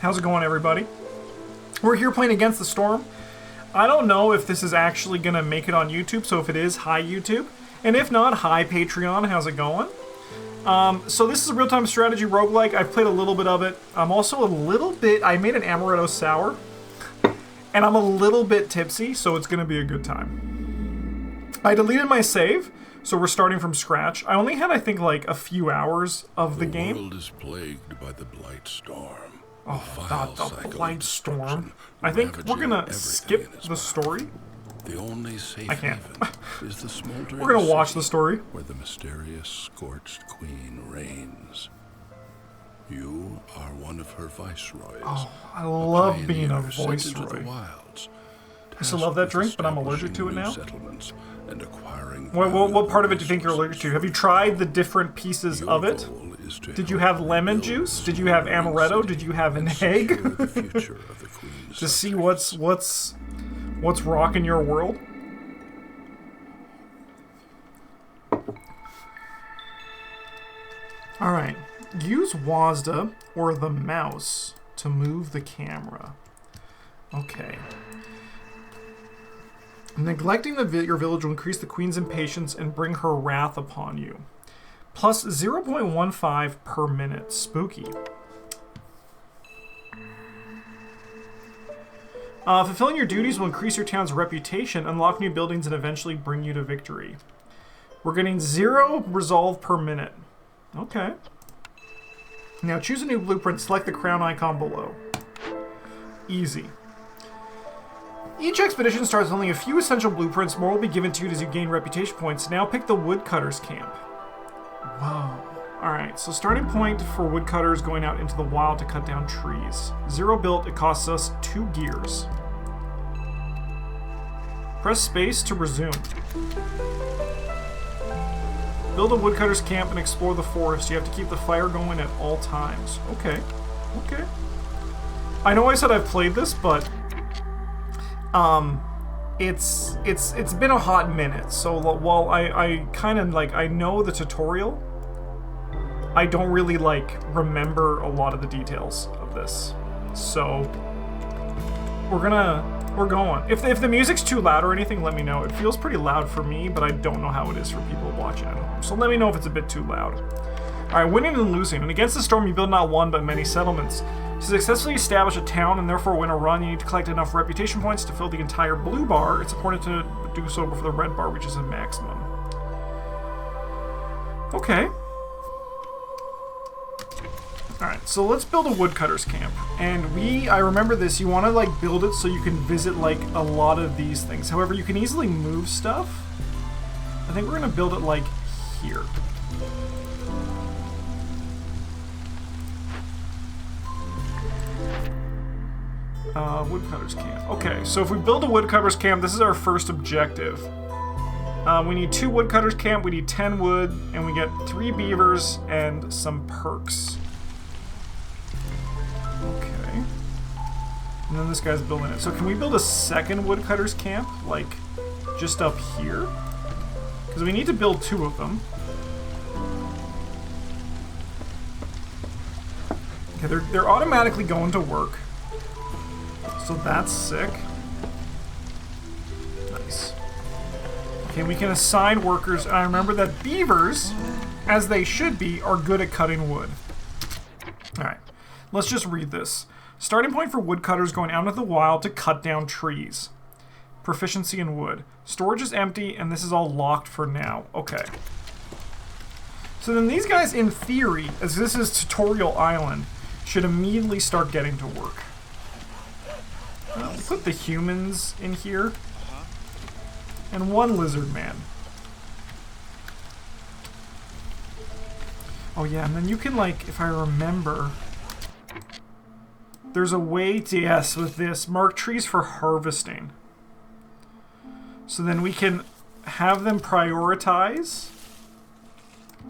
How's it going, everybody? We're here playing Against the Storm. I don't know if this is actually going to make it on YouTube, so if it is, hi YouTube. And if not, hi Patreon, how's it going? So this is a real-time strategy roguelike. I've played a little bit of it. I'm also a little bit... I made an amaretto sour, and I'm a little bit tipsy, so it's going to be a good time. I deleted my save, so we're starting from scratch. I only had, I think, like a few hours of the game. The world is plagued by the blight storm. Oh, God, the blight storm. I think we're gonna skip the story. The only safe I can't. is the smoldering We're gonna watch city the story. where the mysterious scorched queen reigns. You are one of her viceroys. Oh, I love being a pioneer sent into viceroy. the wilds, I still love that tasked drink, with but I'm allergic to it now. establishing new settlements and acquiring What part of it do you think you're allergic to? Have you tried the different pieces of it? Did you have lemon juice? Did you have amaretto? Did you have an egg? To see what's rocking your world? Alright. Use WASD or the mouse to move the camera. Okay. Neglecting your village will increase the queen's impatience and bring her wrath upon you. Plus 0.15 per minute. Spooky. Fulfilling your duties will increase your town's reputation, unlock new buildings, and eventually bring you to victory. We're getting 0 resolve per minute. Okay. Now choose a new blueprint. Select the crown icon below. Easy. Each expedition starts with only a few essential blueprints. More will be given to you as you gain reputation points. Now pick the woodcutter's camp. Whoa. Alright, so starting point for woodcutters going out into the wild to cut down trees. 0 built, it costs us 2 gears. Press space to resume. Build a woodcutter's camp and explore the forest. You have to keep the fire going at all times. Okay. Okay. I know I said I've played this, but it's been a hot minute. So while I kind of like I know the tutorial, I don't really like remember a lot of the details of this. So we're going. If the music's too loud or anything, let me know. It feels pretty loud for me, but I don't know how it is for people watching at home. So let me know if it's a bit too loud. Alright, winning and losing. And against the storm, you build not one, but many settlements. To successfully establish a town and therefore win a run, you need to collect enough reputation points to fill the entire blue bar. It's important to do so before the red bar reaches a maximum. Okay. Alright, so let's build a woodcutter's camp. And I remember this, you want to like build it so you can visit like a lot of these things. However, you can easily move stuff. I think we're going to build it like here. Woodcutter's camp. Okay, so if we build a woodcutter's camp, this is our first objective. We need 2 woodcutter's camp, we need 10 wood, and we get 3 beavers and some perks. Okay. And then this guy's building it. So can we build a second woodcutter's camp? Like, just up here? Because we need to build 2 of them. Okay, they're automatically going to work. So that's sick. Nice. Okay, we can assign workers. And I remember that beavers, as they should be, are good at cutting wood. Alright, let's just read this. Starting point for woodcutters going out into the wild to cut down trees. Proficiency in wood. Storage is empty, and this is all locked for now. Okay. So then these guys, in theory, as this is Tutorial Island, should immediately start getting to work. Put the humans in here. And 1 lizard man. Oh yeah, and then you can like, if I remember, there's a way to, yes, with this, mark trees for harvesting. So then we can have them prioritize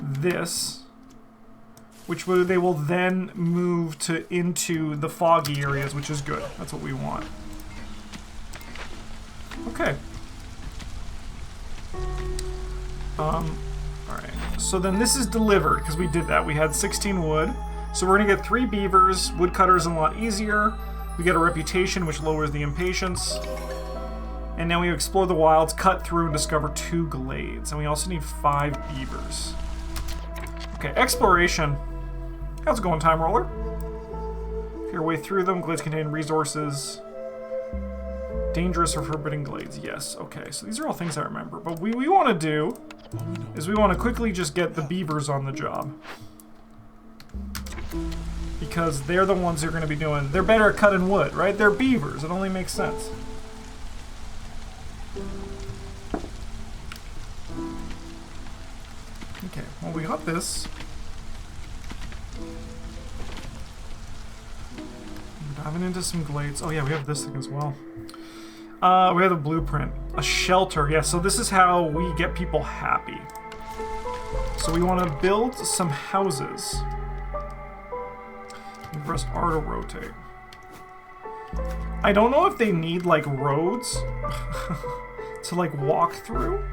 this, which they will then move into the foggy areas, which is good. That's what we want. Okay. Alright. So then this is delivered, because we did that. We had 16 wood. So we're gonna get 3 beavers. Woodcutter's a lot easier. We get a reputation, which lowers the impatience. And now we explore the wilds, cut through, and discover 2 glades. And we also need 5 beavers. Okay, exploration. How's it going, Time Roller? If your way through them, glades contain resources. Dangerous or forbidden glades. Yes, okay. So these are all things I remember. But what we want to do is we want to quickly just get the beavers on the job. Because they're the ones who are going to be doing... They're better at cutting wood, right? They're beavers. It only makes sense. Okay, well, we got this. Diving into some glades. Oh yeah, we have this thing as well. We have a blueprint. A shelter. Yeah, so this is how we get people happy. So we want to build some houses. And press R to rotate. I don't know if they need, like, roads to, like, walk through.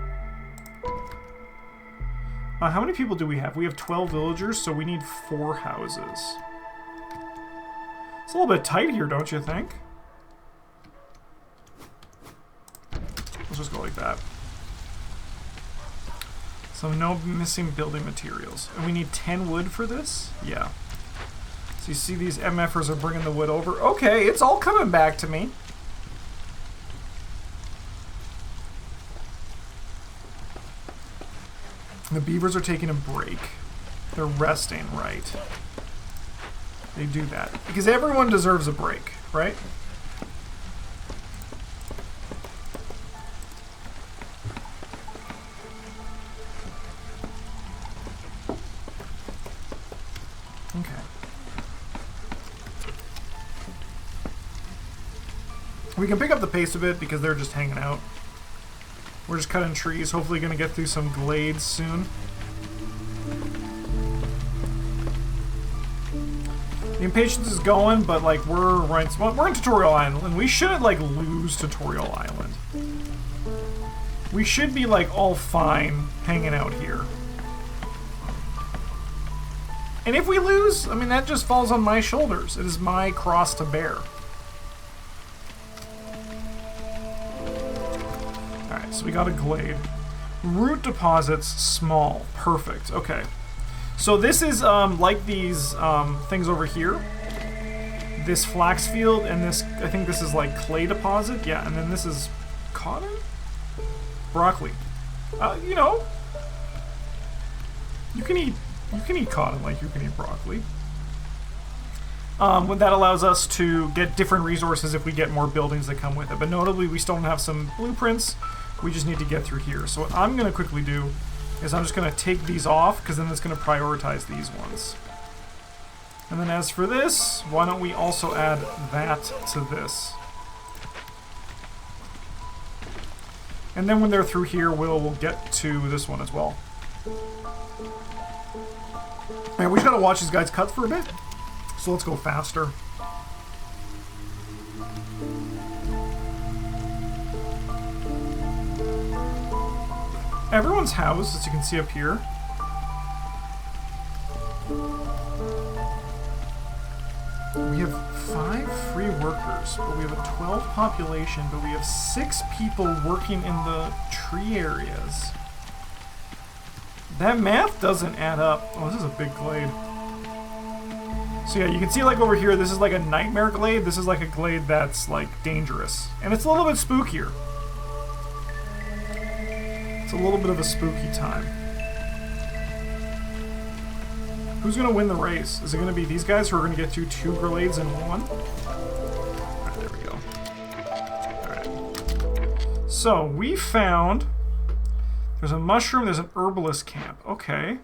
How many people do we have? We have 12 villagers, so we need 4 houses. It's a little bit tight here, don't you think? Let's just go like that. So no missing building materials. And we need 10 wood for this? Yeah. So you see these MFers are bringing the wood over. Okay, it's all coming back to me. The beavers are taking a break. They're resting, right? They do that. Because everyone deserves a break, right? Okay. We can pick up the pace a bit because they're just hanging out. We're just cutting trees. Hopefully gonna get through some glades soon. The impatience is going, but like we're in Tutorial Island, and we shouldn't like lose Tutorial Island. We should be like all fine hanging out here. And if we lose, I mean that just falls on my shoulders. It is my cross to bear. Alright, so we got a glade. Root deposits small. Perfect. Okay. So this is like these things over here. This flax field and this, I think this is like clay deposit. Yeah, and then this is cotton? Broccoli. You know, you can eat cotton like you can eat broccoli. That allows us to get different resources if we get more buildings that come with it. But notably, we still don't have some blueprints. We just need to get through here. So what I'm going to quickly do is I'm just going to take these off, because then it's going to prioritize these ones. And then as for this, why don't we also add that to this? And then when they're through here, we'll get to this one as well. Man, we just gotta watch these guys cut for a bit. So let's go faster. Everyone's house, as you can see up here. We have 5 free workers, but we have a 12 population, but we have 6 people working in the tree areas. That math doesn't add up. Oh, this is a big glade. So yeah, you can see like over here, this is like a nightmare glade. This is like a glade that's like dangerous. And it's a little bit spookier. It's a little bit of a spooky time. Who's gonna win the race? Is it gonna be these guys who are gonna get through 2 glades in one? Alright, there we go. Alright. So, we found... There's a mushroom, there's an herbalist camp. Okay.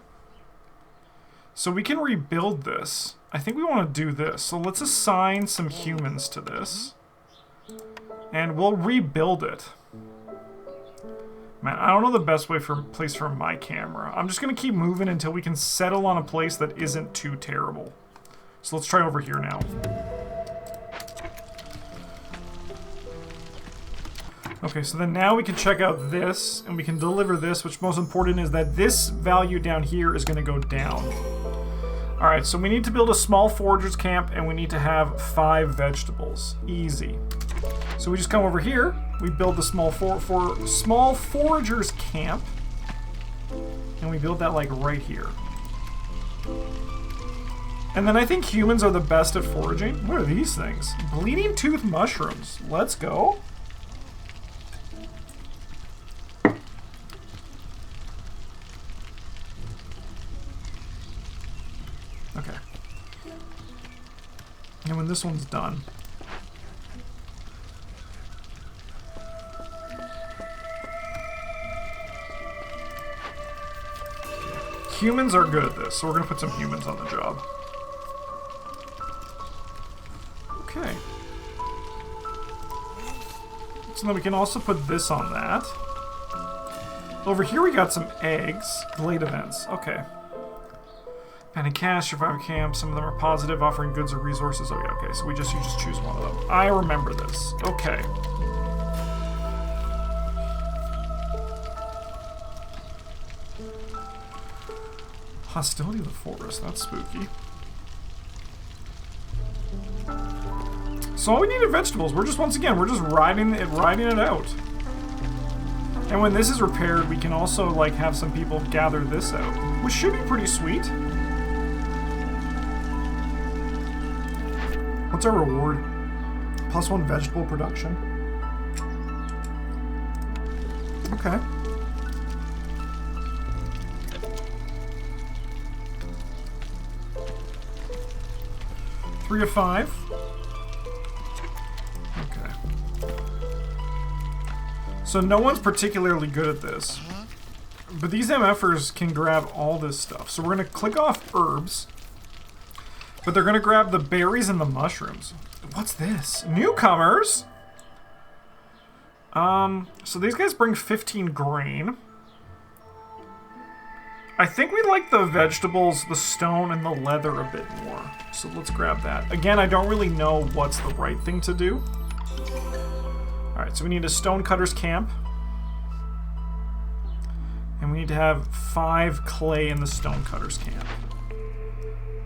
So we can rebuild this. I think we want to do this. So let's assign some humans to this. And we'll rebuild it. Man, I don't know the best place for my camera. I'm just going to keep moving until we can settle on a place that isn't too terrible. So let's try over here now. Okay, so then now we can check out this, and we can deliver this, which most important is that this value down here is going to go down. Alright, so we need to build a small forager's camp, and we need to have 5 vegetables. Easy. So we just come over here, we build the small forager's camp, and we build that like right here. And then I think humans are the best at foraging. What are these things? Bleeding tooth mushrooms. Let's go. Okay. And when this one's done, humans are good at this, so we're gonna put some humans on the job. Okay. So then we can also put this on that. Over here we got some eggs. Glade events. Okay. Panic cash, survivor camp. Some of them are positive, offering goods or resources. Oh yeah, okay. So you just choose one of them. I remember this. Okay. Hostility of the forest. That's spooky. So all we need are vegetables. We're just, once again, we're just riding it out. And when this is repaired, we can also like have some people gather this out, which should be pretty sweet. What's our reward? +1 vegetable production. Okay. Three of 5. So no one's particularly good at this. But these MFers can grab all this stuff. So we're going to click off herbs. But they're going to grab the berries and the mushrooms. What's this? Newcomers? So these guys bring 15 grain. I think we like the vegetables, the stone, and the leather a bit more. So let's grab that. Again, I don't really know what's the right thing to do. Alright, so we need a stonecutter's camp. And we need to have 5 clay in the stonecutter's camp.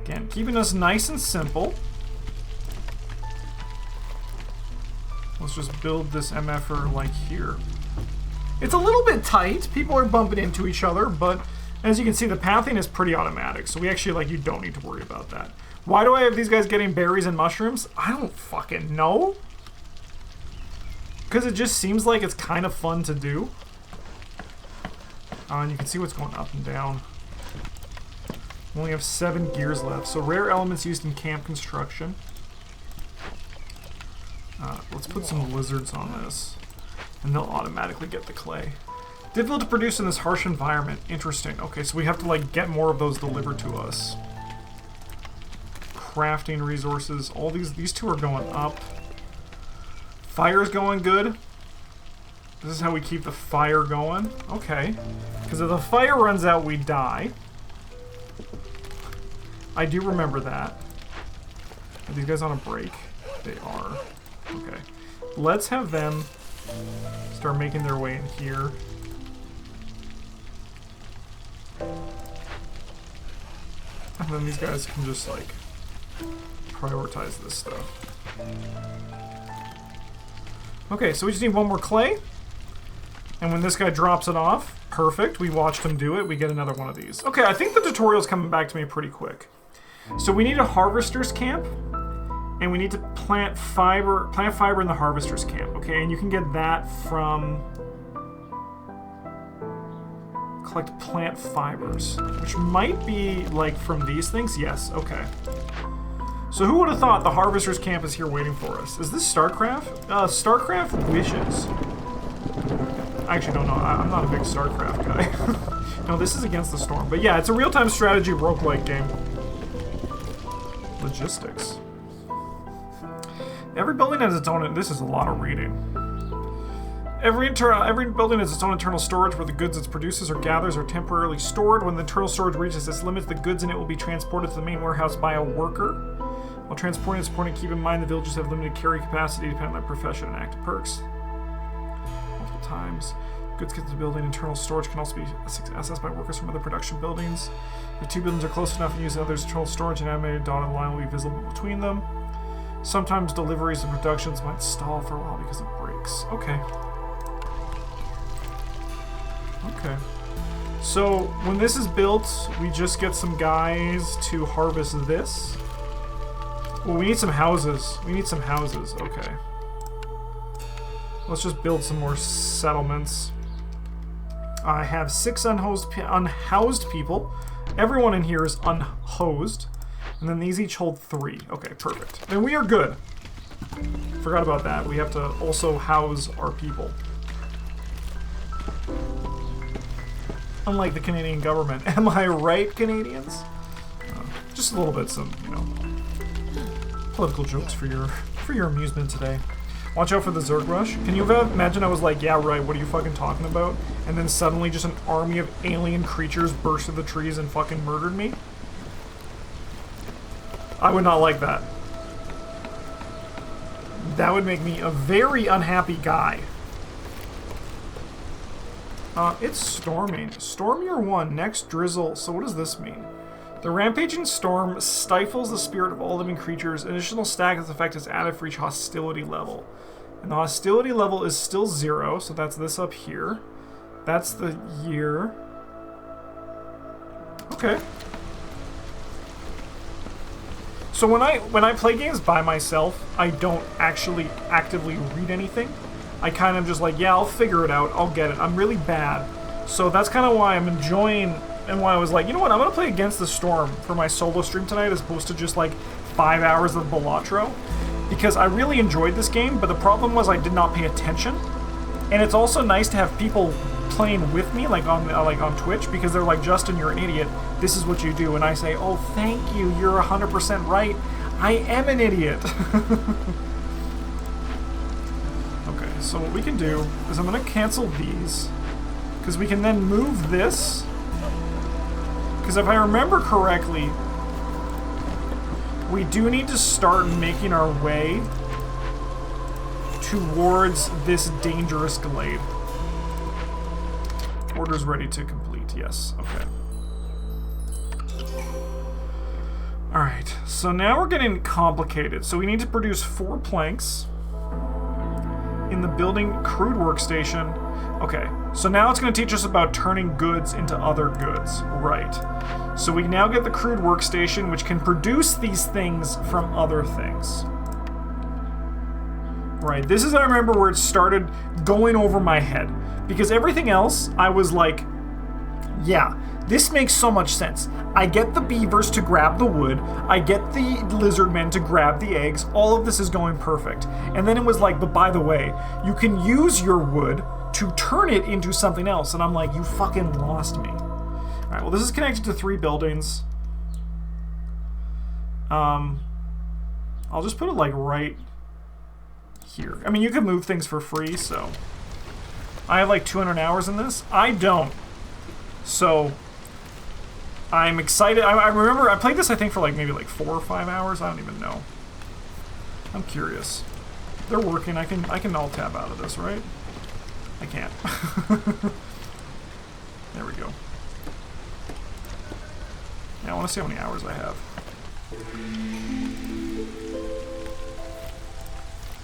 Again, keeping us nice and simple. Let's just build this MFer like here. It's a little bit tight. People are bumping into each other, but as you can see, the pathing is pretty automatic. So we actually, like, you don't need to worry about that. Why do I have these guys getting berries and mushrooms? I don't fucking know. Because it just seems like it's kind of fun to do. And you can see what's going up and down. We only have 7 gears left. So rare elements used in camp construction. Let's put some lizards on this. And they'll automatically get the clay. Difficult to produce in this harsh environment. Interesting. Okay, so we have to like get more of those delivered to us. Crafting resources. All these two are going up. Fire's going good. This is how we keep the fire going. Okay. Because if the fire runs out, we die. I do remember that. Are these guys on a break? They are. Okay. Let's have them start making their way in here. And then these guys can just, like, prioritize this stuff. Okay, so we just need 1 more clay. And when this guy drops it off, perfect. We watched him do it. We get another one of these. Okay, I think the tutorial's coming back to me pretty quick. So we need a harvester's camp. And we need to plant fiber in the harvester's camp. Okay, and you can get that from... Collect plant fibers. Which might be, like, from these things. Yes, okay. So who would have thought the harvester's camp is here waiting for us? Is this StarCraft? StarCraft wishes. I actually don't know. I'm not a big StarCraft guy. No, this is Against the Storm. But yeah, it's a real-time strategy roguelike game. Logistics. Every building has its own... This is a lot of reading. Every building has its own internal storage where the goods it produces or gathers are temporarily stored. When the internal storage reaches its limits, the goods in it will be transported to the main warehouse by a worker. While transporting and supporting, keep in mind the villagers have limited carry capacity depending on their profession and active perks. Multiple times. Goods get to the building. Internal storage can also be accessed by workers from other production buildings. If two buildings are close enough and use the other's internal storage, an animated dotted line will be visible between them. Sometimes deliveries and productions might stall for a while because of breaks. Okay. Okay. So, when this is built, we just get some guys to harvest this. Well, we need some houses. We need some houses. Okay. Let's just build some more settlements. I have 6 unhoused people. Everyone in here is unhosed. And then these each hold 3. Okay, perfect. Then we are good. Forgot about that. We have to also house our people. Unlike the Canadian government. Am I right, Canadians? Just a little bit, some, you know, political jokes for your amusement today. Watch out for the Zerg rush. Can you imagine I was like, yeah, right, what are you fucking talking about? And then suddenly just an army of alien creatures burst through the trees and fucking murdered me? I would not like that. That would make me a very unhappy guy. It's storming. Storm year 1, next drizzle. So what does this mean? The rampaging storm stifles the spirit of all living creatures. An additional status effect is added for each hostility level. And the hostility level is still 0, so that's this up here. That's the year. Okay. So when I play games by myself, I don't actually actively read anything. I kind of just like, yeah, I'll figure it out. I'll get it. I'm really bad. So that's kind of why I'm enjoying and why I was like, you know what, I'm going to play Against the Storm for my solo stream tonight as opposed to just like 5 hours of Balatro. Because I really enjoyed this game, but the problem was I did not pay attention. And it's also nice to have people playing with me, like on Twitch, because they're like, Justin, you're an idiot. This is what you do. And I say, oh, thank you. You're 100% right. I am an idiot. Okay, so what we can do is I'm going to cancel these, because we can then move this. Because if I remember correctly, we do need to start making our way towards this dangerous glade. Order's ready to complete, yes, okay. Alright, so now we're getting complicated. So we need to produce 4 planks in the building crude workstation. Okay, so now it's going to teach us about turning goods into other goods. Right. So we now get the crude workstation, which can produce these things from other things. Right, this is, I remember, where it started going over my head. Because everything else, I was like, yeah, this makes so much sense. I get the beavers to grab the wood. I get the lizard men to grab the eggs. All of this is going perfect. And then it was like, but by the way, you can use your wood to turn it into something else. And I'm like, you fucking lost me. Alright, well, this is connected to 3 buildings. I'll just put it like right here. I mean, you can move things for free, so. I have like 200 hours in this. I don't. So, I'm excited. I remember I played this, I think, for like maybe like 4 or 5 hours. I don't even know. I'm curious. They're working. I can alt tab out of this, right? I can't. There we go. Yeah, I want to see how many hours I have.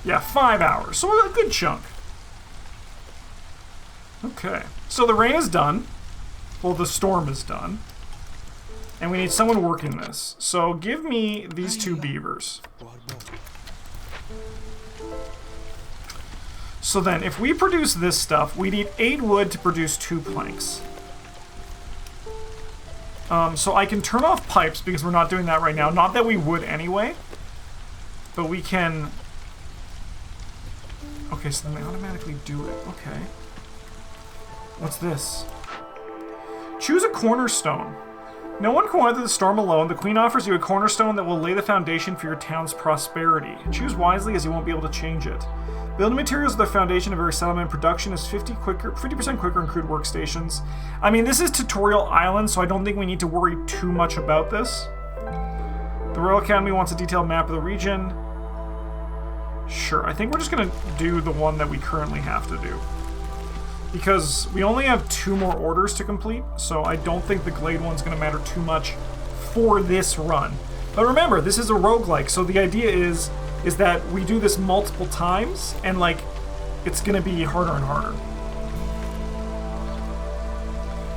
Yeah, 5 hours. So a good chunk. Okay. So the rain is done. Well, the storm is done. And we need someone working this. So give me these 2 beavers. So then, if we produce this stuff, we need 8 wood to produce 2 planks. So I can turn off pipes because we're not doing that right now. Not that we would anyway. But we can... Okay, so then they automatically do it. Okay. What's this? Choose a cornerstone. No one can weather the storm alone. The Queen offers you a cornerstone that will lay the foundation for your town's prosperity. Choose wisely, as you won't be able to change it. Building materials are the foundation of every settlement. Production is 50% quicker in crude workstations. I mean, this is Tutorial Island, so I don't think we need to worry too much about this. The Royal Academy wants a detailed map of the region. Sure, I think we're just going to do the one that we currently have to do. because we only have 2 more orders to complete, so I don't think the Glade one's going to matter too much for this run. But remember, this is a roguelike, so the idea is that we do this multiple times, and like, it's going to be harder and harder.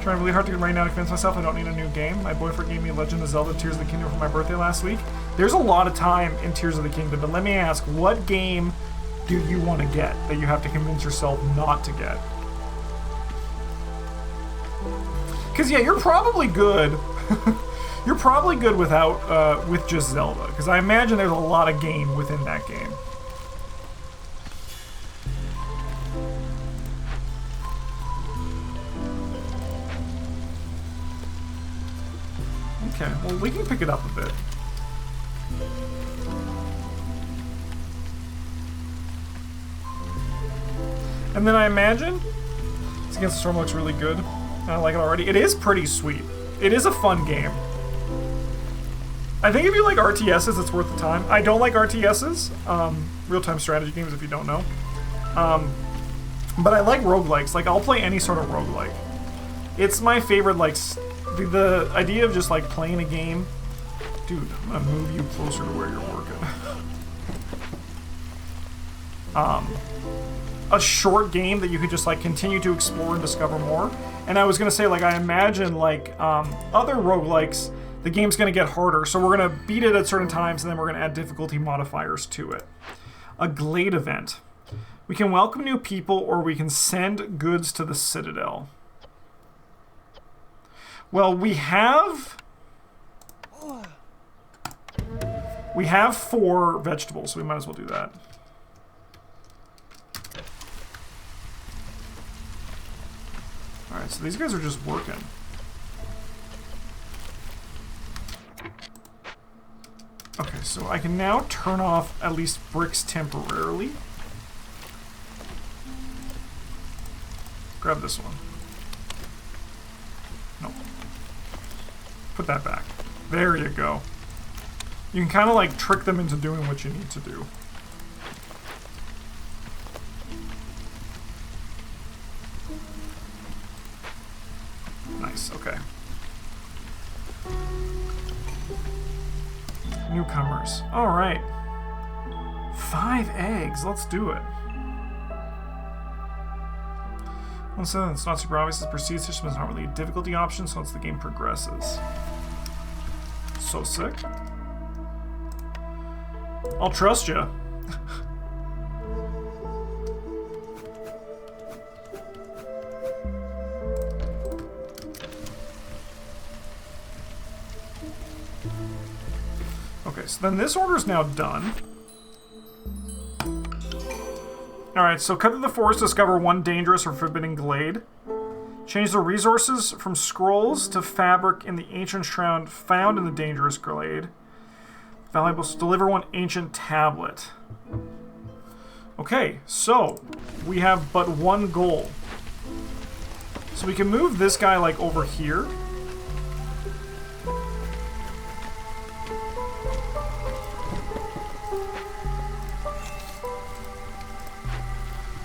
Trying really hard to right now to convince myself I don't need a new game. My boyfriend gave me Legend of Zelda Tears of the Kingdom for my birthday last week. There's a lot of time in Tears of the Kingdom, but let me ask, what game do you want to get that you have to convince yourself not to get? Because yeah, you're probably good. You're probably good without with just Zelda, because I imagine there's a lot of game within that game. Okay, well, we can pick it up a bit. And then I imagine It's Against the Storm looks really good. I like it already. It is pretty sweet. It is a fun game. I think if you like RTSs, it's worth the time. I don't like RTSs, real-time strategy games if you don't know. But I like roguelikes. Like, I'll play any sort of roguelike. It's my favorite, like, the idea of just, like, playing a game. Dude, I'm gonna move you closer to where you're working. A short game that you could just, like, continue to explore and discover more. And I was gonna say, like, I imagine, like, other roguelikes, the game's gonna get harder, so we're gonna beat it at certain times, and then we're gonna add difficulty modifiers to it. A Glade event. We can welcome new people, or we can send goods to the Citadel. Well, we have 4 vegetables, so we might as well do that. Alright, so these guys are just working. Okay, so I can now turn off at least bricks temporarily. Grab this one. No. Put that back. There you go. You can kind of like trick them into doing what you need to do. Nice, okay. Newcomers. Alright. 5 eggs. Let's do it. Once it's not super obvious, the prestige system is not really a difficulty option, so once the game progresses. So sick. I'll trust ya. Okay, so then this order is now done. Alright, so cut through the forest to discover 1 dangerous or forbidden glade. Change the resources from scrolls to fabric in the ancient shroud found in the dangerous glade. Valuables. Deliver 1 ancient tablet. Okay, so we have but 1 goal. So we can move this guy like over here.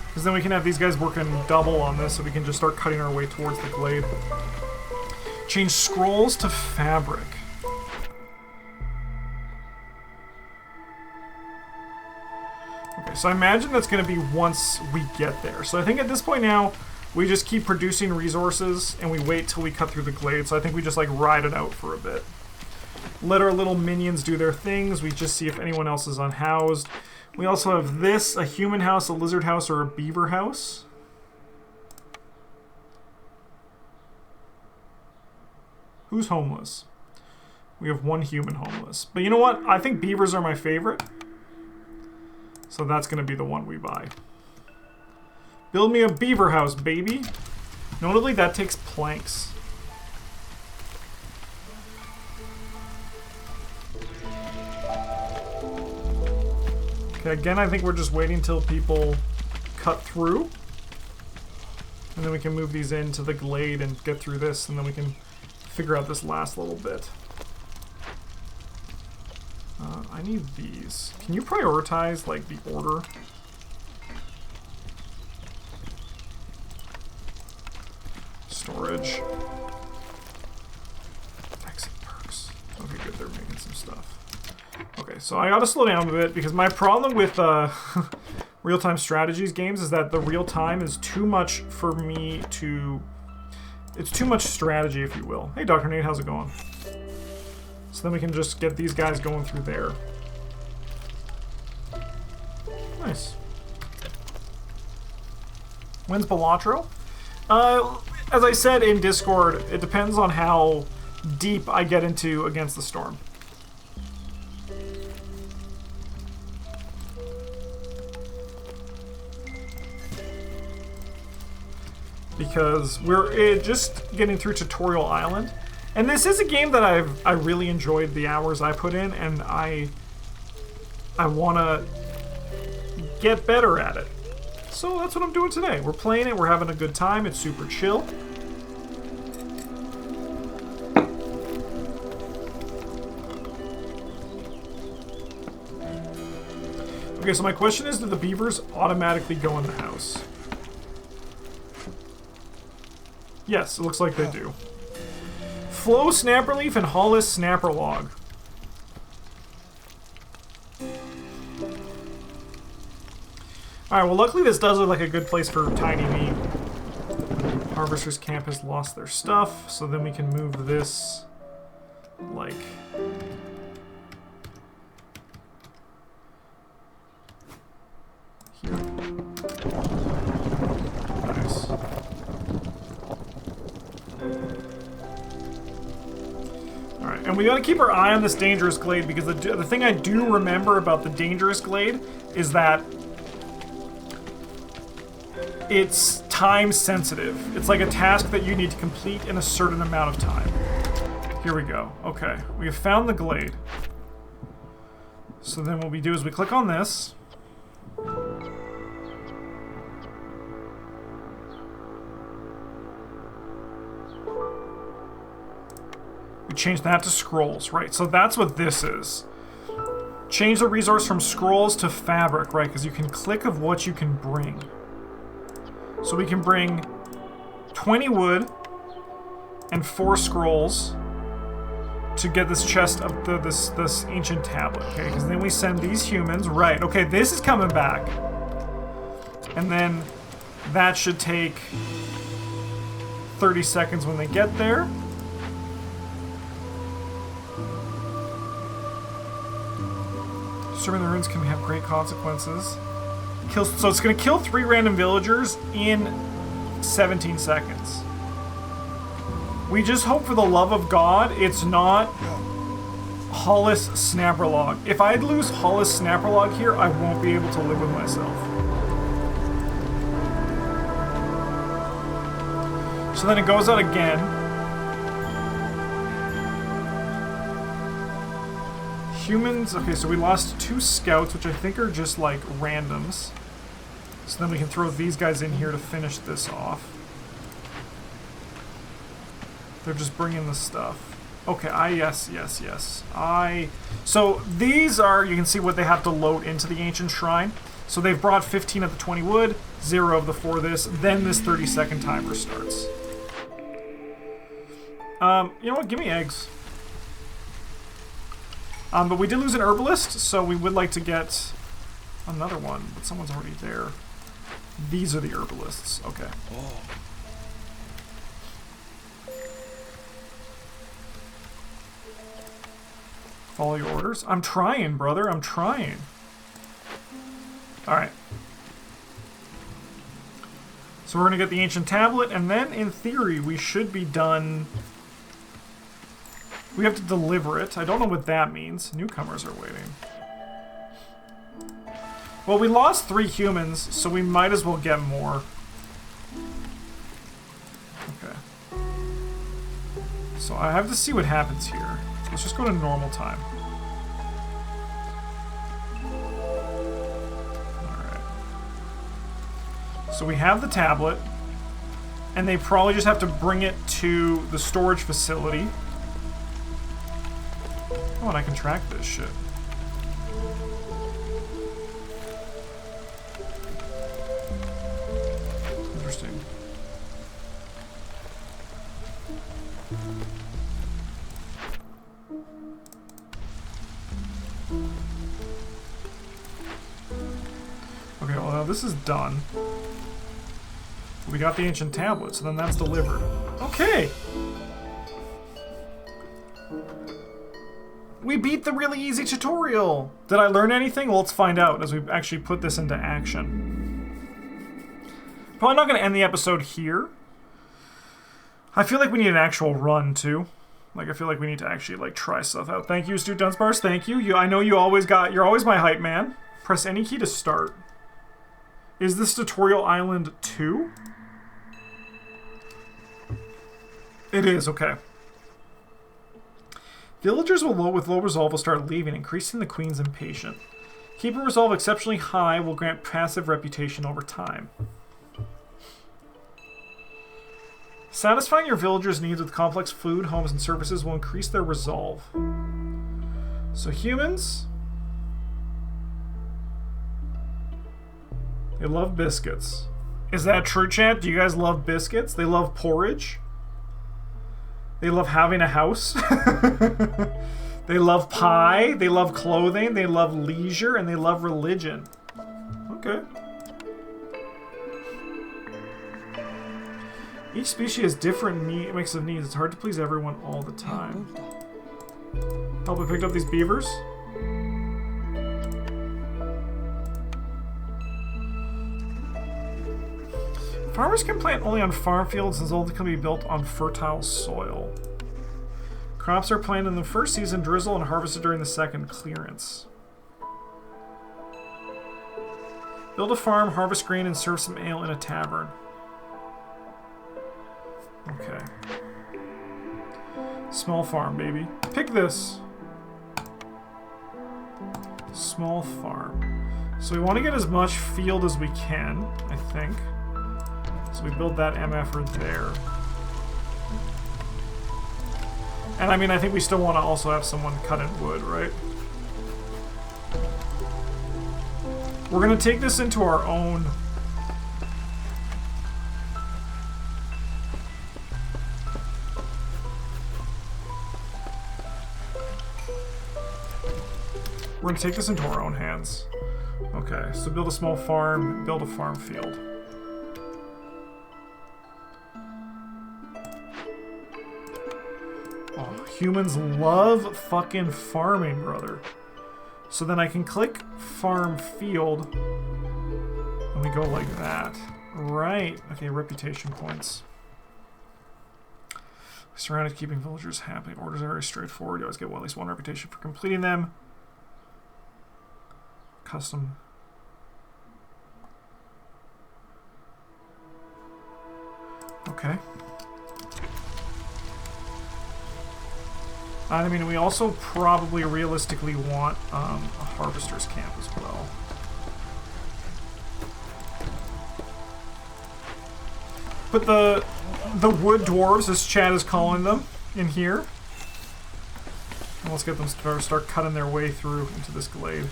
Because then we can have these guys working double on this, so we can just start cutting our way towards the glade. Change scrolls to fabric. Okay, so I imagine that's going to be once we get there. So I think at this point now, we just keep producing resources, and we wait till we cut through the glade. So I think we just like ride it out for a bit. Let our little minions do their things. We just see if anyone else is unhoused. We also have this, a human house, a lizard house, or a beaver house. Who's homeless? We have 1 human homeless. But you know what? I think beavers are my favorite. So that's going to be the one we buy. Build me a beaver house, baby. Notably, that takes planks. Okay, again, I think we're just waiting till people cut through. And then we can move these into the glade and get through this, and then we can figure out this last little bit. I need these. Can you prioritize, like, the order? So I gotta slow down a bit because my problem with real-time strategies games is that the real-time is too much for me to... It's too much strategy, if you will. Hey, Dr. Nate, how's it going? So then we can just get these guys going through there. Nice. When's Balatro? As I said in Discord, it depends on how deep I get into Against the Storm. Because we're just getting through Tutorial Island. And this is a game that I really enjoyed the hours I put in, and I want to get better at it. So that's what I'm doing today. We're playing it, we're having a good time, it's super chill. Okay, so my question is, do the beavers automatically go in the house? Yes, it looks like they do. Flow Snapperleaf and Hollis Snapperlog. Alright, well luckily this does look like a good place for tiny meat. Harvester's Camp has lost their stuff, so then we can move this, like... here. Nice. Alright, and we gotta keep our eye on this Dangerous Glade, because the thing I do remember about the Dangerous Glade is that it's time sensitive. It's like a task that you need to complete in a certain amount of time. Here we go. Okay, we have found the Glade. So then what we do is we click on this. We change that to scrolls, right? So that's what this is. Change the resource from scrolls to fabric, right? Because you can click of what you can bring. So we can bring 20 wood and 4 scrolls to get this chest of this ancient tablet, okay? Because then we send these humans, right? Okay, this is coming back, and then that should take 30 seconds when they get there. Disturbing the ruins can have great consequences. So it's going to kill 3 random villagers in 17 seconds. We just hope for the love of God it's not Hollis Snapperlog. If I lose Hollis Snapperlog here, I won't be able to live with myself. So then it goes out again. Humans, okay, so we lost 2 scouts, which I think are just like randoms. So then we can throw these guys in here to finish this off. They're just bringing the stuff. Okay, yes. So these are, you can see what they have to load into the ancient shrine. So they've brought 15 of the 20 wood, 0 of the 4 this, then this 30-second timer starts. You know what, give me eggs. But we did lose an herbalist, so we would like to get another one, but someone's already there. These are the herbalists. Okay. Oh. Follow your orders. I'm trying, brother. I'm trying. Alright. So we're going to get the ancient tablet, and then, in theory, we should be done. We have to deliver it. I don't know what that means. Newcomers are waiting. Well, we lost 3 humans, so we might as well get more. Okay. So I have to see what happens here. Let's just go to normal time. Alright. So we have the tablet, and they probably just have to bring it to the storage facility. Oh, and I can track this shit. Interesting. This is done. We got the ancient tablet, so then that's delivered. Okay! We beat the really easy tutorial! Did I learn anything? Well, let's find out as we actually put this into action. Probably not going to end the episode here. I feel like we need an actual run, too. Like, I feel like we need to actually, like, try stuff out. Thank you, Stu Dunsparce. Thank you. I know you're always my hype man. Press any key to start. Is this tutorial island 2? It is, okay. Villagers with low resolve will start leaving, increasing the queen's impatient. Keeping resolve exceptionally high will grant passive reputation over time. Satisfying your villagers' needs with complex food, homes, and services will increase their resolve. So humans... they love biscuits. Is that true, chat? Do you guys love biscuits? They love porridge? They love having a house? They love pie? They love clothing? They love leisure? And they love religion. Okay. Each species has different mix of needs. It's hard to please everyone all the time. Help, we picked up these beavers. Farmers can plant only on farm fields as only can be built on fertile soil. Crops are planted in the first season, drizzle, and harvested during the second clearance. Build a farm, harvest grain, and serve some ale in a tavern. Okay. Small farm, baby. Pick this. Small farm. So we want to get as much field as we can, I think. So we build that MF'er there. And I mean, I think we still want to also have someone cut in wood, right? We're going to take this into our own... we're going to take this into our own hands. Okay, so build a small farm, build a farm field. Oh, humans love fucking farming, brother. So then I can click farm field, and we go like that. Right. Okay, reputation points. Surrounded, keeping villagers happy. Orders are very straightforward. You always get at least one reputation for completing them. Custom. Okay. I mean, we also probably realistically want a harvester's camp as well. Put the wood dwarves, as Chad is calling them, in here. And let's get them to start cutting their way through into this glade.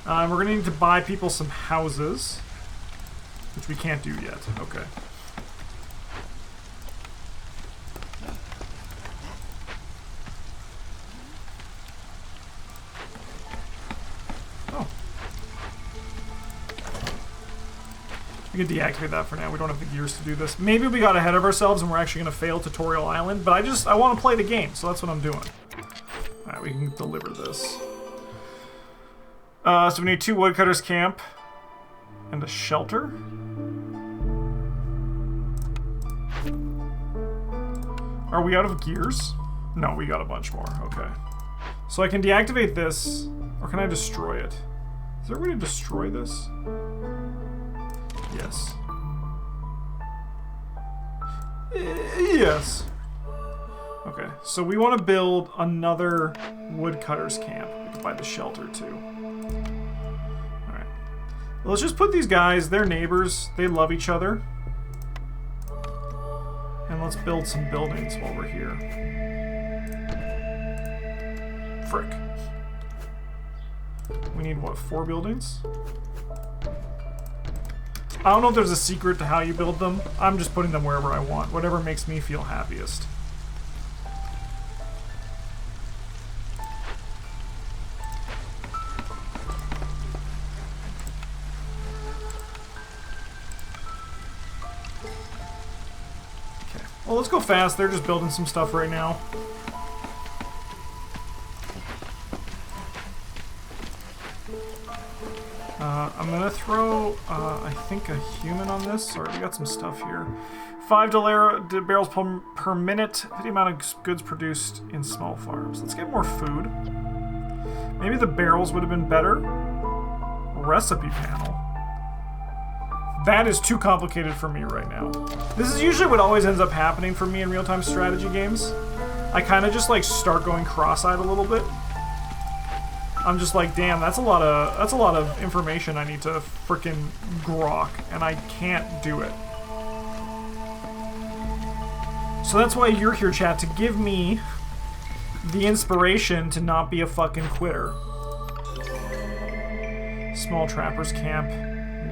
We're going to need to buy people some houses, which we can't do yet. Okay. Oh. We can deactivate that for now. We don't have the gears to do this. Maybe we got ahead of ourselves and we're actually going to fail Tutorial Island, but I want to play the game, so that's what I'm doing. Alright, we can deliver this. So we need 2 woodcutters camp and a shelter. Are we out of gears? No, we got a bunch more. Okay. So I can deactivate this, or can I destroy it? Is there a way to destroy this? Yes. Yes. Okay, so we want to build another woodcutters camp. We can buy the shelter too. Alright. Let's just put these guys, they're neighbors, they love each other. And let's build some buildings while we're here. Frick. We need, what, 4 buildings? I don't know if there's a secret to how you build them. I'm just putting them wherever I want. Whatever makes me feel happiest. Well, let's go fast. They're just building some stuff right now. I'm gonna throw, I think, a human on this. Sorry, we got some stuff here. 5 barrels per minute. 50 amount of goods produced in small farms. Let's get more food. Maybe the barrels would have been better. Recipe panel. That is too complicated for me right now. This is usually what always ends up happening for me in real-time strategy games. I kind of just like start going cross-eyed a little bit. I'm just like, damn, that's a lot of information I need to frickin' grok, and I can't do it. So that's why you're here, chat, to give me the inspiration to not be a fucking quitter. Small trapper's camp. We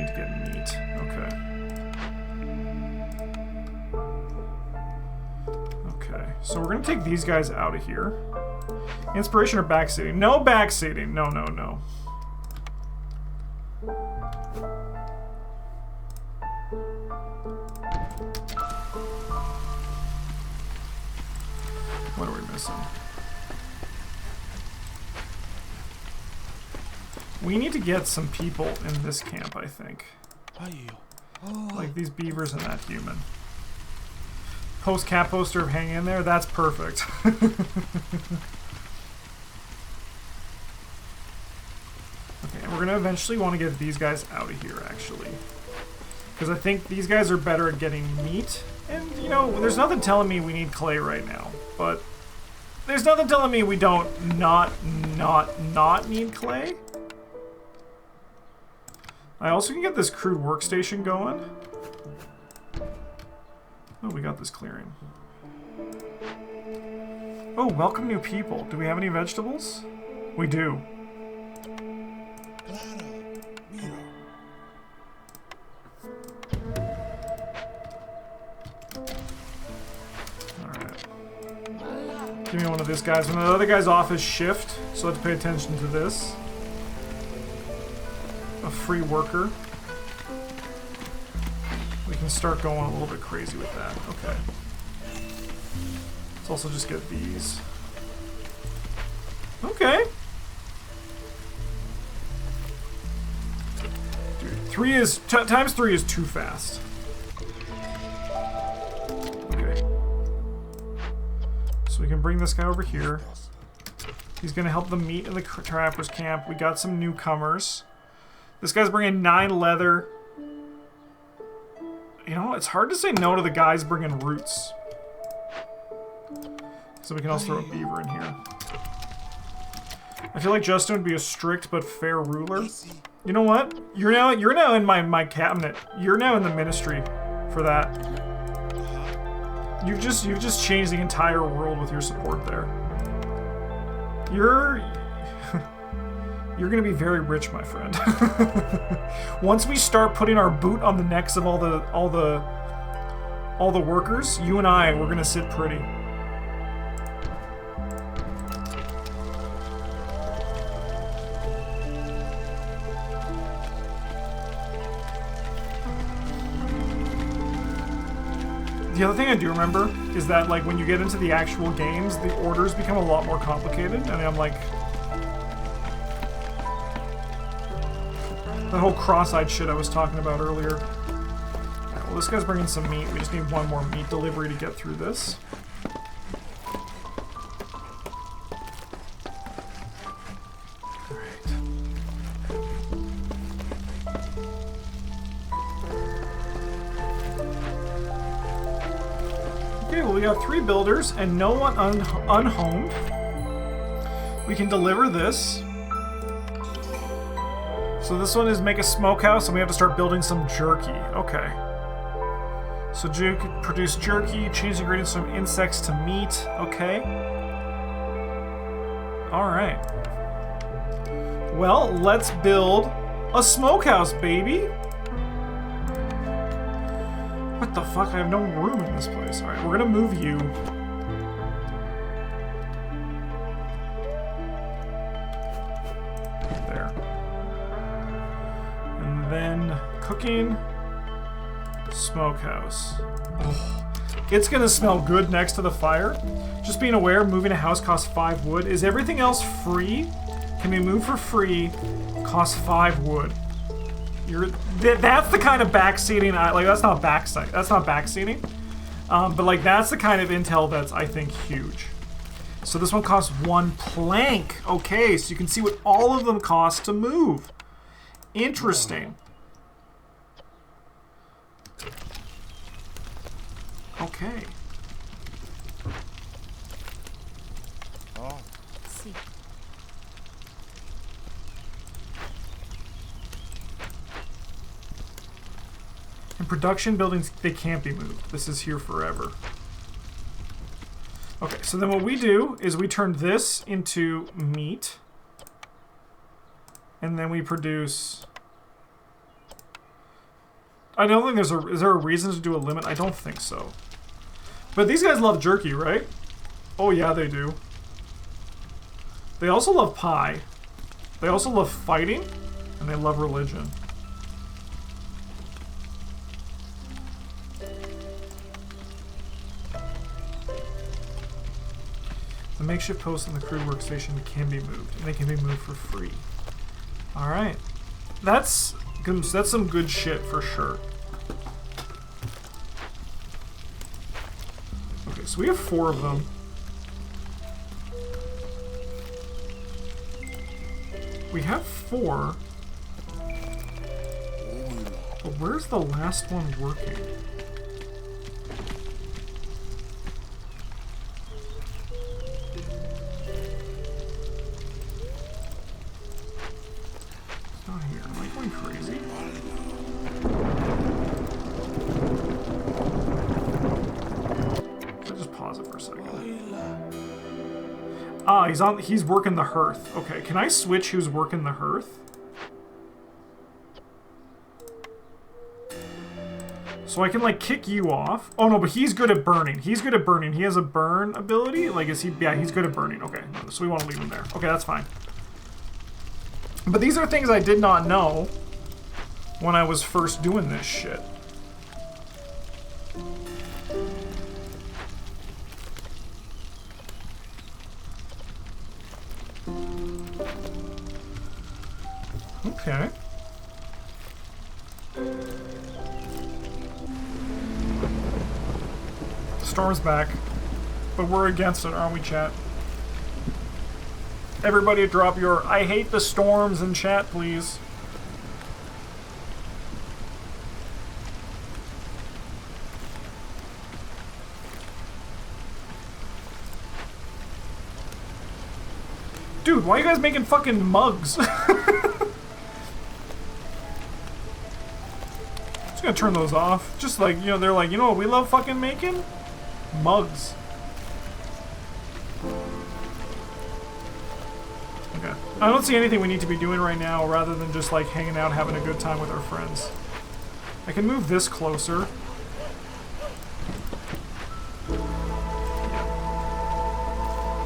need to get meat. Okay. Okay, so we're gonna take these guys out of here. Inspiration or backseating? No backseating. No, no, no. What are we missing? We need to get some people in this camp, I think. Like these beavers and that human. Post cat poster of hang in there. That's perfect. Okay, and we're gonna eventually want to get these guys out of here, actually, because I think these guys are better at getting meat. And you know, there's nothing telling me we need clay right now, but there's nothing telling me we don't not need clay. I also can get this crude workstation going. Oh, we got this clearing. Oh, welcome new people. Do we have any vegetables? We do. Alright. Give me one of these guys. When the other guy's off his shift, so let's pay attention to this. A free worker. We can start going a little bit crazy with that. Okay. Let's also just get these. Okay. Dude, times 3 is too fast. Okay. So we can bring this guy over here. He's gonna help the meat in the trapper's camp. We got some newcomers. This guy's bringing 9 leather. You know, it's hard to say no to the guys bringing roots. So we can also throw a beaver in here. I feel like Justin would be a strict but fair ruler. You know what? You're now in my cabinet. You're now in the ministry for that. You've just changed the entire world with your support there. You're gonna be very rich, my friend. Once we start putting our boot on the necks of all the workers, you and we're gonna sit pretty. The other thing I do remember is that, like, when you get into the actual games, the orders become a lot more complicated, and I'm like, that whole cross-eyed shit I was talking about earlier. Alright, well, this guy's bringing some meat. We just need one more meat delivery to get through this. Alright. Okay, well, we got 3 builders and no one unhomed. We can deliver this. So this one is make a smokehouse, and we have to start building some jerky. Okay. So produce jerky, change the ingredients from insects to meat. Okay. Alright. Well, let's build a smokehouse, baby! What the fuck? I have no room in this place. Alright, we're gonna move you. Then cooking, smokehouse. Oh, It's gonna smell good next to the fire. Just being aware, moving a house costs 5 wood. Is everything else free? Can be moved for free, costs 5 wood. That's the kind of backseating, like that's not backseating. But like that's the kind of intel that's, I think, huge. So this one costs 1 plank. Okay, so you can see what all of them cost to move. Interesting. Okay. Oh. See. In production buildings, they can't be moved. This is here forever. Okay, so then what we do is we turn this into meat. And then we produce... I don't think there's is there a reason to do a limit? I don't think so. But these guys love jerky, right? Oh yeah, they do. They also love pie. They also love fighting. And they love religion. The makeshift post and the crew workstation can be moved, and they can be moved for free. Alright. That's some good shit for sure. Okay, so we have 4 of them. We have 4. But where's the last one working? Not here. Am I going crazy? Let's just pause it for a second. Ah, he's working the hearth. Okay, can I switch who's working the hearth? So I can like kick you off. Oh no, but he's good at burning. He's good at burning. He has a burn ability. Like is he? Yeah, he's good at burning. Okay, so we want to leave him there. Okay, that's fine. But these are things I did not know when I was first doing this shit. Okay. Storm's back. But we're against it, aren't we, chat? Everybody drop your I hate the storms in chat, please. Dude, why are you guys making fucking mugs? Just gonna turn those off. Just like, you know, they're like, you know what we love fucking making? Mugs. Okay. I don't see anything we need to be doing right now rather than just like hanging out, having a good time with our friends. I can move this closer.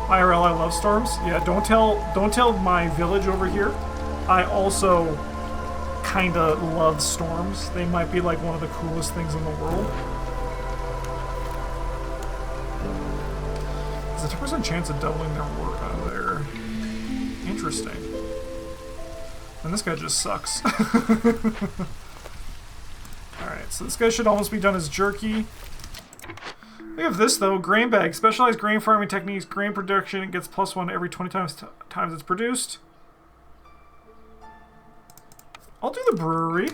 IRL, I love storms. Yeah, don't tell my village over here. I also kinda love storms. They might be like one of the coolest things in the world. There's a 10% chance of doubling their work out of there. Interesting. And this guy just sucks. Alright, so this guy should almost be done as jerky. We have this though, grain bag. Specialized grain farming techniques, grain production. It gets +1 every 20 times it's produced. I'll do the brewery.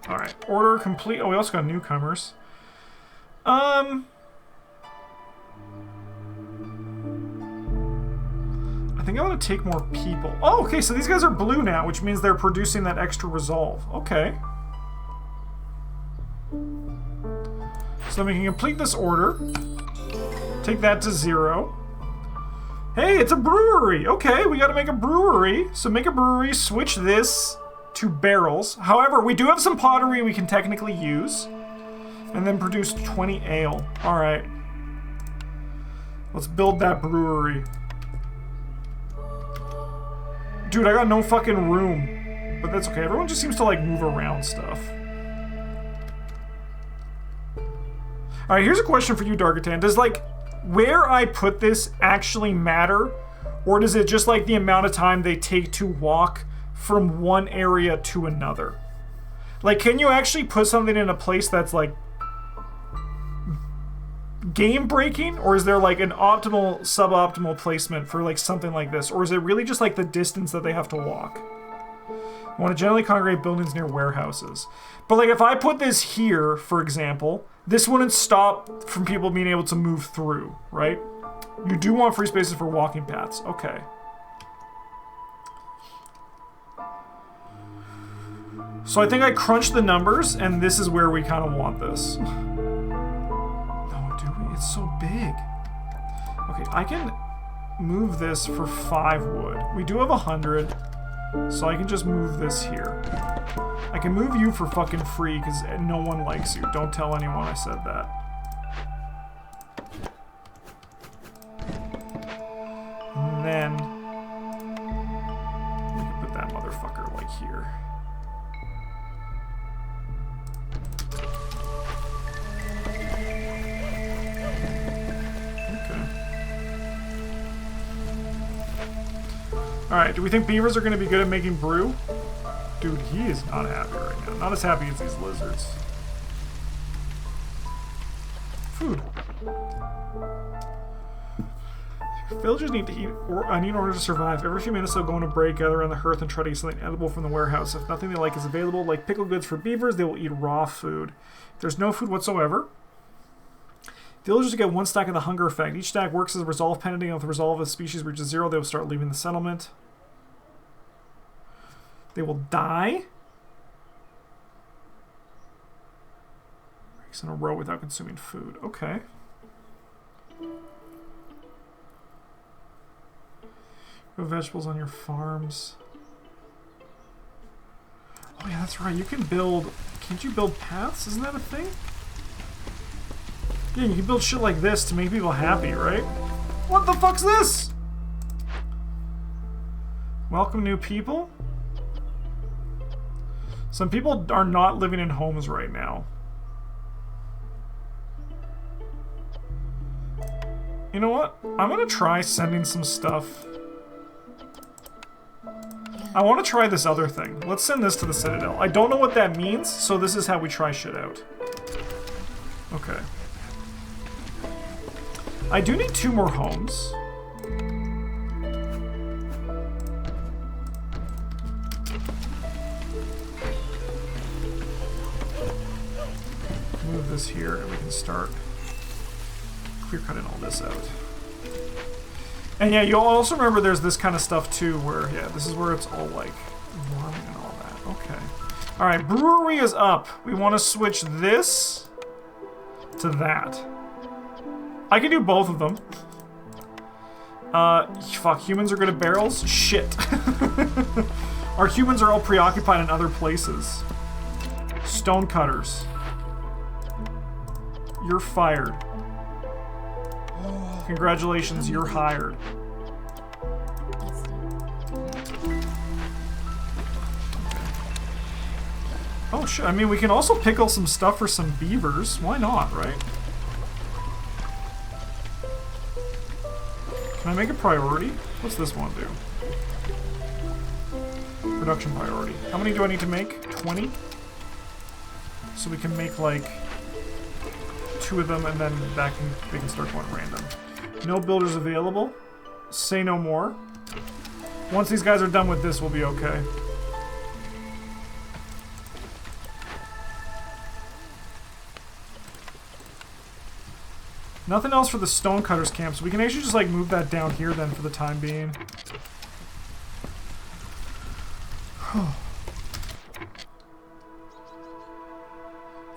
Alright, order complete. Oh, we also got newcomers. I think I want to take more people. Oh, okay, so these guys are blue now, which means they're producing that extra resolve. Okay. So we can complete this order. Take that to 0. Hey, it's a brewery! Okay, we gotta make a brewery. So make a brewery, switch this to barrels. However, we do have some pottery we can technically use. And then produce 20 ale. Alright. Let's build that brewery. Dude, I got no fucking room. But that's okay. Everyone just seems to, like, move around stuff. Alright, here's a question for you, Darkatan. Does, like, where I put this actually matter? Or does it just, like, the amount of time they take to walk from one area to another? Like, can you actually put something in a place that's, like, game-breaking? Or is there, like, an optimal, suboptimal placement for, like, something like this? Or is it really just, like, the distance that they have to walk? I want to generally congregate buildings near warehouses. But, like, if I put this here, for example, this wouldn't stop from people being able to move through, right? You do want free spaces for walking paths. Okay. So I think I crunched the numbers, and this is where we kind of want this. Oh, do we? It's so big. Okay, I can move this for 5 wood. We do have 100, so I can just move this here. I can move you for fucking free, because no one likes you. Don't tell anyone I said that. And then we can put that motherfucker, like, here. Alright, do we think beavers are going to be good at making brew? Dude, he is not happy right now. Not as happy as these lizards. Food. Villagers need to eat in order to survive. Every few minutes they'll go on a break, gather on the hearth, and try to get something edible from the warehouse. If nothing they like is available, like pickled goods for beavers, they will eat raw food. If there's no food whatsoever, villagers get 1 stack of the hunger effect. Each stack works as a resolve pending. If the resolve of the species reaches 0, they will start leaving the settlement. They will die. Weeks in a row without consuming food. Okay. Grow vegetables on your farms. Oh yeah, that's right. You can build... Can't you build paths? Isn't that a thing? Yeah, you can build shit like this to make people happy, right? What the fuck's this? Welcome new people. Some people are not living in homes right now. You know what? I'm gonna try sending some stuff. I want to try this other thing. Let's send this to the Citadel. I don't know what that means, so this is how we try shit out. Okay. I do need 2 more homes. Move this here and we can start clear cutting all this out. And yeah, you'll also remember there's this kind of stuff too where, yeah, this is where it's all like warming and all that. Okay. Alright, brewery is up. We want to switch this to that. I can do both of them. Fuck, humans are good at barrels? Shit. Our humans are all preoccupied in other places. Stonecutters. You're fired. Congratulations, you're hired. Oh shit, I mean we can also pickle some stuff for some beavers. Why not, right? Can I make a priority? What's this one do? Production priority. How many do I need to make? 20? So we can make like 2 of them and then they can start going random. No builders available. Say no more. Once these guys are done with this, we'll be okay. Nothing else for the stonecutters camp, so we can actually just like move that down here then for the time being.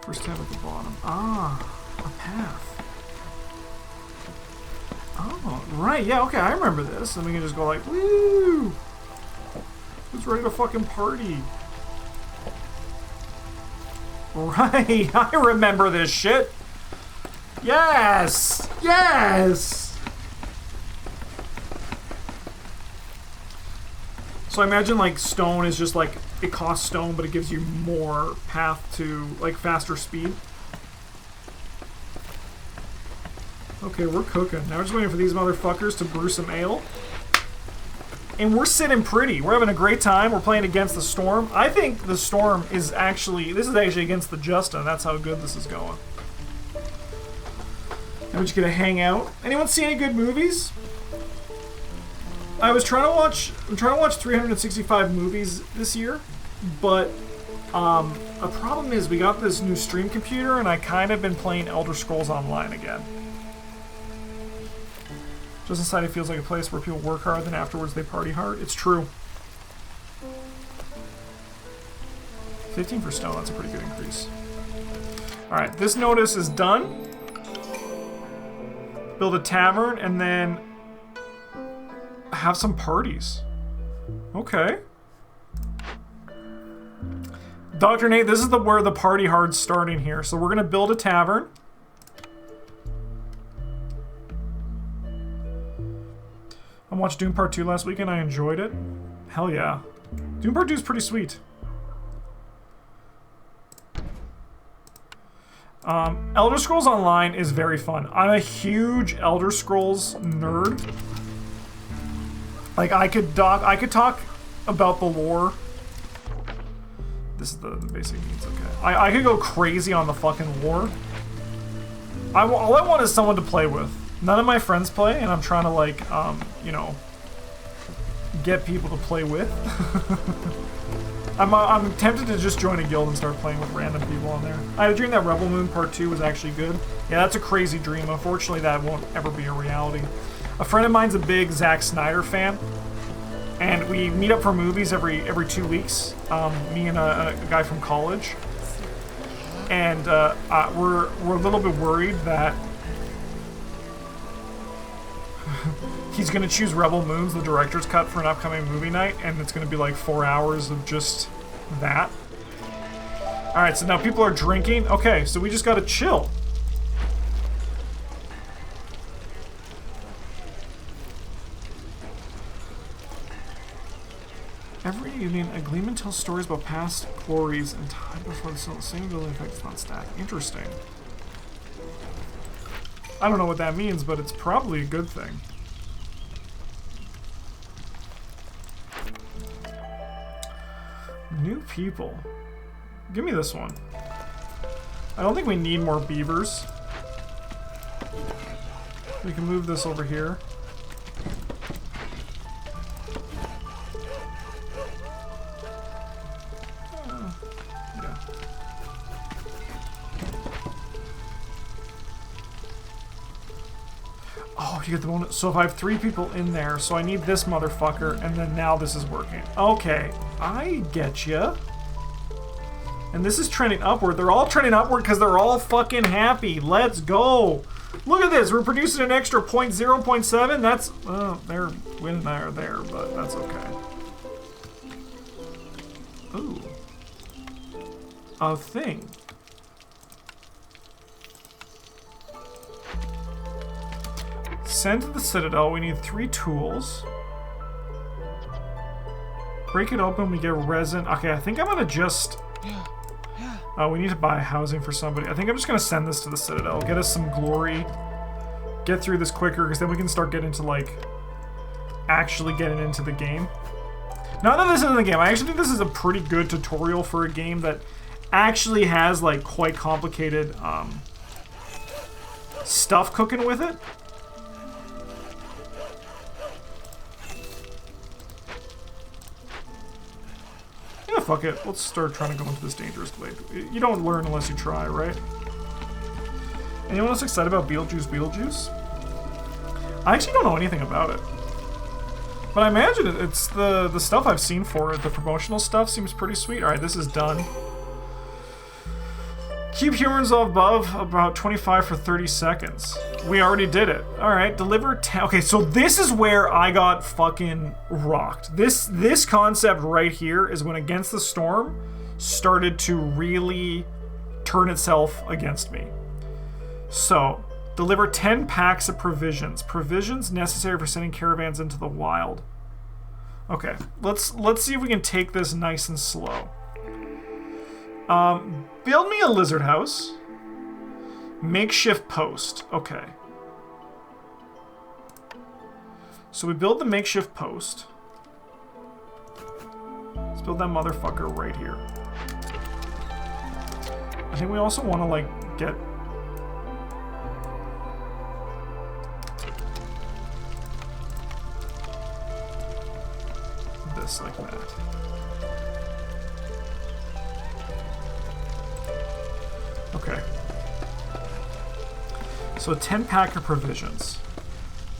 First tab at the bottom. Ah, a path. Oh, right, yeah, okay, I remember this. And we can just go like, woo! Who's ready to fucking party? Right, I remember this shit. Yes! Yes! So I imagine like stone is just like, it costs stone, but it gives you more path to like faster speed. Okay, we're cooking. Now we're just waiting for these motherfuckers to brew some ale. And we're sitting pretty. We're having a great time. We're playing against the Storm. I think the Storm is actually, this is actually against the Justin. That's how good this is going. And we're just gonna hang out. Anyone see any good movies? I'm trying to watch 365 movies this year, but a problem is we got this new stream computer and I kind of been playing Elder Scrolls Online again. Just Society feels like a place where people work hard, then afterwards they party hard. It's true. 15 for stone, that's a pretty good increase. Alright, this notice is done. Build a tavern and then have some parties. Okay. Dr. Nate, this is where the party hard's starting here. So we're gonna build a tavern. I watched Doom Part 2 last weekend. I enjoyed it. Hell yeah. Doom Part 2 is pretty sweet. Elder Scrolls Online is very fun. I'm a huge Elder Scrolls nerd. Like, I could talk about the lore. This is the basic needs, okay. I could go crazy on the fucking lore. All I want is someone to play with. None of my friends play, and I'm trying to, like, you know, get people to play with. I'm tempted to just join a guild and start playing with random people on there. I had a dream that Rebel Moon Part 2 was actually good. Yeah, that's a crazy dream. Unfortunately, that won't ever be a reality. A friend of mine's a big Zack Snyder fan, and we meet up for movies every 2 weeks. Me and a guy from college, and we're a little bit worried that he's gonna choose Rebel Moon's the director's cut for an upcoming movie night, and it's gonna be like 4 hours of just that. All right, so now people are drinking. Okay, so we just gotta chill. Every evening, a gleeman tells stories about past glories and time before the same ability effect is not stacked. Interesting. I don't know what that means, but it's probably a good thing. New people. Give me this one. I don't think we need more beavers. We can move this over here. Yeah. Oh, you get the bonus. So if I have 3 people in there, so I need this motherfucker, and then now this is working. Okay, I get ya. And this is trending upward. They're all trending upward because they're all fucking happy. Let's go. Look at this. We're producing an extra 0.7. That's, they're winning there, but that's okay. Ooh. A thing. Send to the Citadel. We need 3 tools. Break it open. We get resin. Okay, I think I'm gonna just... Oh, we need to buy housing for somebody. I think I'm just gonna send this to the Citadel. Get us some glory. Get through this quicker, because then we can start getting to, like, actually getting into the game. Not that this isn't the game. I actually think this is a pretty good tutorial for a game that actually has, like, quite complicated stuff cooking with it. Yeah, fuck it. Let's start trying to go into this dangerous glade. You don't learn unless you try, right? Anyone else excited about Beetlejuice? I actually don't know anything about it. But I imagine it's the stuff I've seen for it. The promotional stuff seems pretty sweet. Alright, this is done. Keep humans above about 25 for 30 seconds. We already did it. Alright, deliver 10. Okay, so this is where I got fucking rocked. This concept right here is when Against the Storm started to really turn itself against me. So, deliver 10 packs of provisions. Provisions necessary for sending caravans into the wild. Okay, let's see if we can take this nice and slow. Build me a lizard house. Makeshift post. Okay. So we build the makeshift post. Let's build that motherfucker right here. I think we also want to, like, get... this like that. Okay. So a 10-pack of provisions.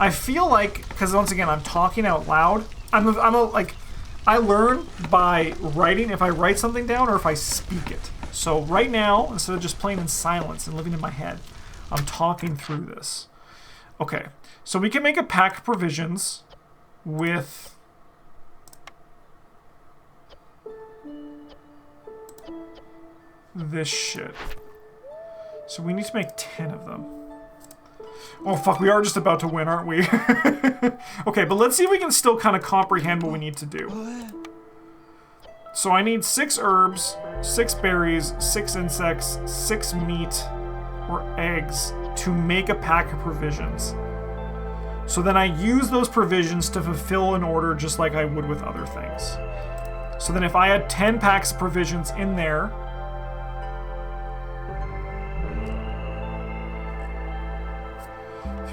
I feel like, because once again, I'm talking out loud. I learn by writing, if I write something down or if I speak it. So right now, instead of just playing in silence and living in my head, I'm talking through this. Okay, so we can make a pack of provisions with... this shit. So we need to make 10 of them. Oh fuck, we are just about to win, aren't we? Okay, but let's see if we can still kind of comprehend what we need to do. So I need 6 herbs, 6 berries, 6 insects, 6 meat or eggs to make a pack of provisions. So then I use those provisions to fulfill an order just like I would with other things. So then if I had 10 packs of provisions in there,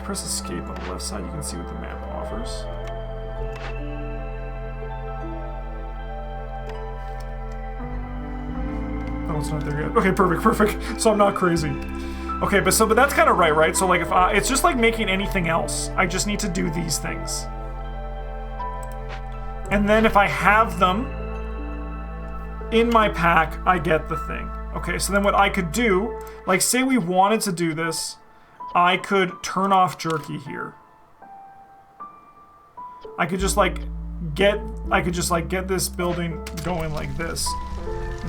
press escape on the left side, you can see what the map offers. Oh, it's not there yet. Okay, perfect. So I'm not crazy. Okay, but that's kind of right? So like if it's just like making anything else. I just need to do these things. And then if I have them in my pack, I get the thing. Okay, so then what I could do, like say we wanted to do this, I could turn off jerky here. I could just like get this building going like this.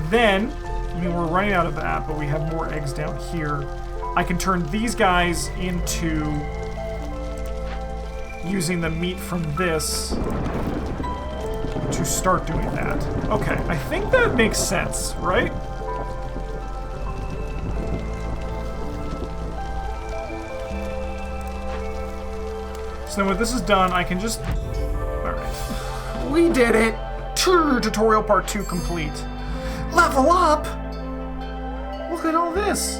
Then, I mean, we're running out of that, but we have more eggs down here. I can turn these guys into using the meat from this to start doing that. Okay, I think that makes sense, right? So then when this is done, I can just... Alright. We did it! Tutorial part 2 complete. Level up! Look at all this!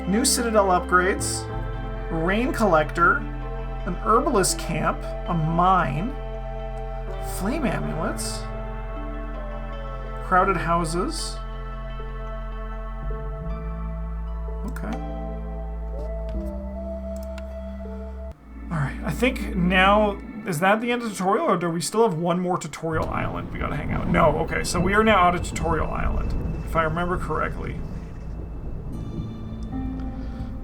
New Citadel upgrades, Rain Collector, an Herbalist Camp, a Mine, Flame Amulets, Crowded Houses. Okay. Alright, I think now, is that the end of the tutorial, or do we still have one more tutorial island we gotta hang out? No, okay, so we are now out of tutorial island, if I remember correctly.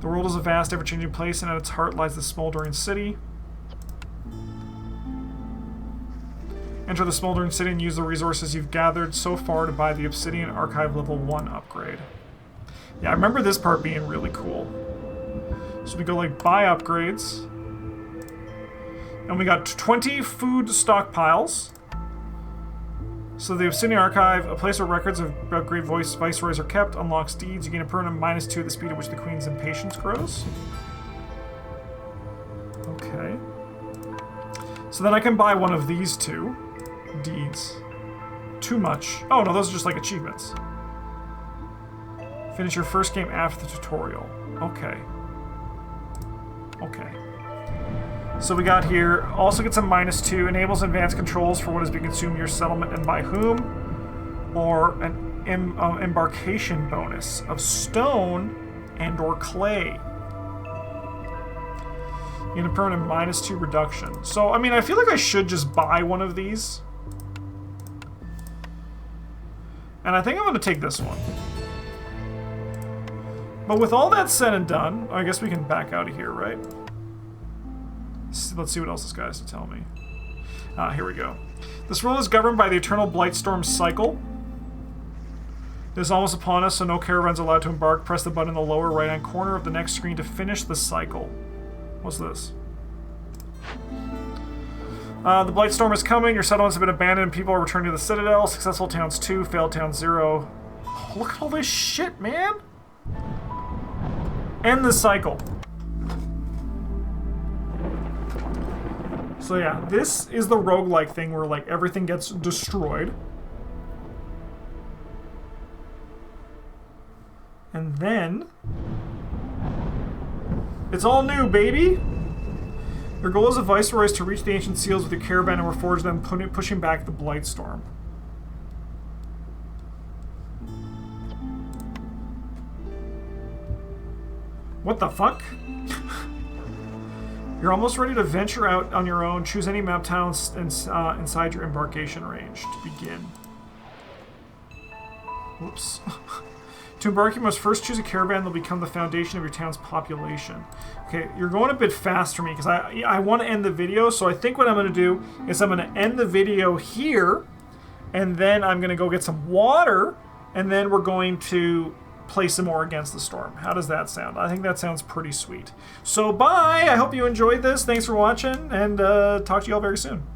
The world is a vast, ever-changing place, and at its heart lies the smoldering city. Enter the smoldering city and use the resources you've gathered so far to buy the Obsidian Archive Level 1 upgrade. Yeah, I remember this part being really cool. So we go like, buy upgrades. And we got 20 food stockpiles. So the Obsidian Archive, a place where records of great viceroys are kept, unlocks deeds. You gain a permanent -2 at the speed at which the Queen's impatience grows. Okay. So then I can buy one of these two deeds. Too much. Oh no, those are just like achievements. Finish your first game after the tutorial. Okay. Okay. So we got here, also gets a -2, enables advanced controls for what is being consumed in your settlement and by whom, or an embarkation bonus of stone and or clay. You get a permanent -2 reduction. So, I mean, I feel like I should just buy one of these. And I think I'm going to take this one. But with all that said and done, I guess we can back out of here, right? Let's see what else this guy has to tell me. Here we go. This world is governed by the eternal Blightstorm cycle. It is almost upon us, so no caravans are allowed to embark. Press the button in the lower right-hand corner of the next screen to finish the cycle. What's this? The Blightstorm is coming. Your settlements have been abandoned and people are returning to the Citadel. Successful towns 2, failed towns 0. Look at all this shit, man! End the cycle. So yeah, this is the roguelike thing where like everything gets destroyed. And then it's all new, baby! Your goal as a viceroy is to reach the ancient seals with your caravan and reforge them, pushing back the Blightstorm. What the fuck? You're almost ready to venture out on your own. Choose any map towns inside your embarkation range to begin. Whoops. To embark, you must first choose a caravan that will become the foundation of your town's population. Okay, you're going a bit fast for me because I want to end the video, so I think what I'm going to do is I'm going to end the video here, and then I'm going to go get some water, and then we're going to play some more Against the Storm. How does that sound? I think that sounds pretty sweet. So bye! I hope you enjoyed this. Thanks for watching, and talk to you all very soon.